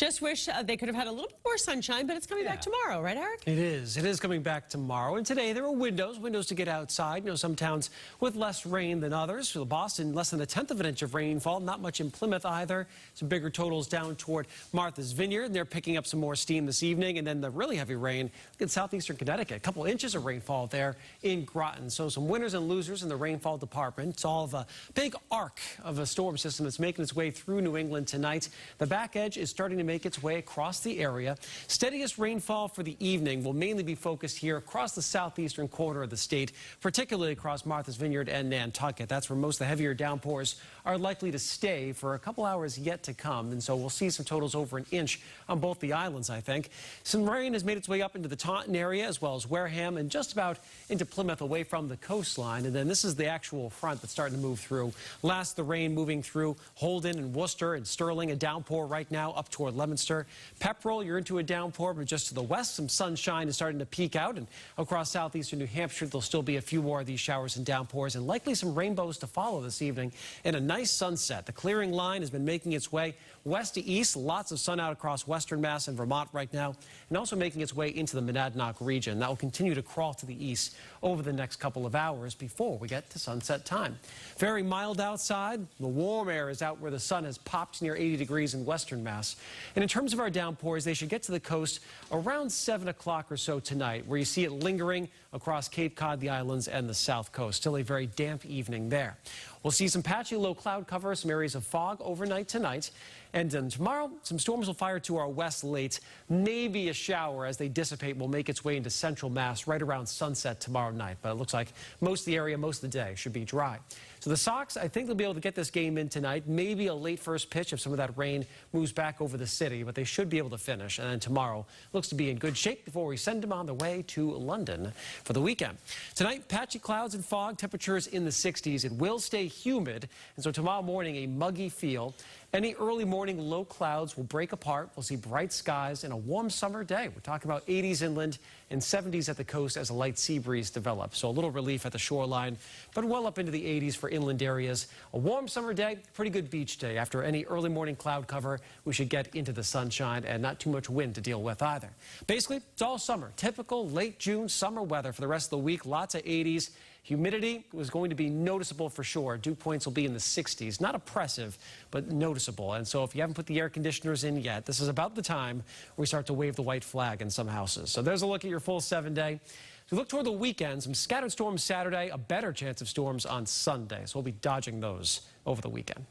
Just wish they could have had a little bit more sunshine, but it's coming back tomorrow, right, Eric? It is. It is coming back tomorrow. And today there were windows to get outside. You know, some towns with less rain than others. For Boston, less than 1/10 of an inch of rainfall. Not much in Plymouth either. Some bigger totals down toward Martha's Vineyard. And they're picking up some more steam this evening. And then the really heavy rain in southeastern Connecticut. A couple inches of rainfall there in Groton. So some winners and losers in the rainfall department. It's all of a big arc of a storm system that's making its way through New England tonight. The back edge is starting to make its way across the area. Steadiest rainfall for the evening will mainly be focused here across the southeastern corner of the state, particularly across Martha's Vineyard and Nantucket. That's where most of the heavier downpours are likely to stay for a couple hours yet to come. And so we'll see some totals over an inch on both the islands, I think. Some rain has made its way up into the Taunton area as well as Wareham and just about into Plymouth away from the coastline. And then this is the actual front that's starting to move through. Last, the rain moving through Holden and Worcester and Sterling, a downpour right now up toward Leominster. Pepperell, you're into a downpour, but just to the west, some sunshine is starting to peek out. And across southeastern New Hampshire, there'll still be a few more of these showers and downpours and likely some rainbows to follow this evening and a nice sunset. The clearing line has been making its way west to east. Lots of sun out across western Mass and Vermont right now, and also making its way into the Monadnock region. That will continue to crawl to the east over the next couple of hours before we get to sunset time. Very mild outside. The warm air is out where the sun has popped near 80 degrees in western Mass. And in terms of our downpours, they should get to the coast around 7 o'clock or so tonight, where you see it lingering across Cape Cod, the islands, and the south coast. Still a very damp evening there. We'll see some patchy low cloud cover, some areas of fog overnight tonight. And then tomorrow, some storms will fire to our west late. Maybe a shower as they dissipate will make its way into central Mass right around sunset tomorrow night. But it looks like most of the area, most of the day, should be dry. So the Sox, I think they'll be able to get this game in tonight. Maybe a late first pitch if some of that rain moves back over the city. But they should be able to finish. And then tomorrow looks to be in good shape before we send them on their way to London for the weekend. Tonight, patchy clouds and fog, temperatures in the 60s. It will stay humid. And so tomorrow morning, a muggy feel. Any early morning low clouds will break apart. We'll see bright skies and a warm summer day. We're talking about 80s inland and 70s at the coast as a light sea breeze develops. So a little relief at the shoreline, but well up into the 80s for inland areas. A warm summer day, pretty good beach day. After any early morning cloud cover, we should get into the sunshine and not too much wind to deal with either. Basically, it's all summer. Typical late June summer weather for the rest of the week. Lots of 80s. Humidity was going to be noticeable for sure. Dew points will be in the 60s. Not oppressive, but noticeable. And so if you haven't put the air conditioners in yet, this is about the time we start to wave the white flag in some houses. So there's a look at your full 7-day. As we look toward the weekend, some scattered storms Saturday, a better chance of storms on Sunday. So we'll be dodging those over the weekend.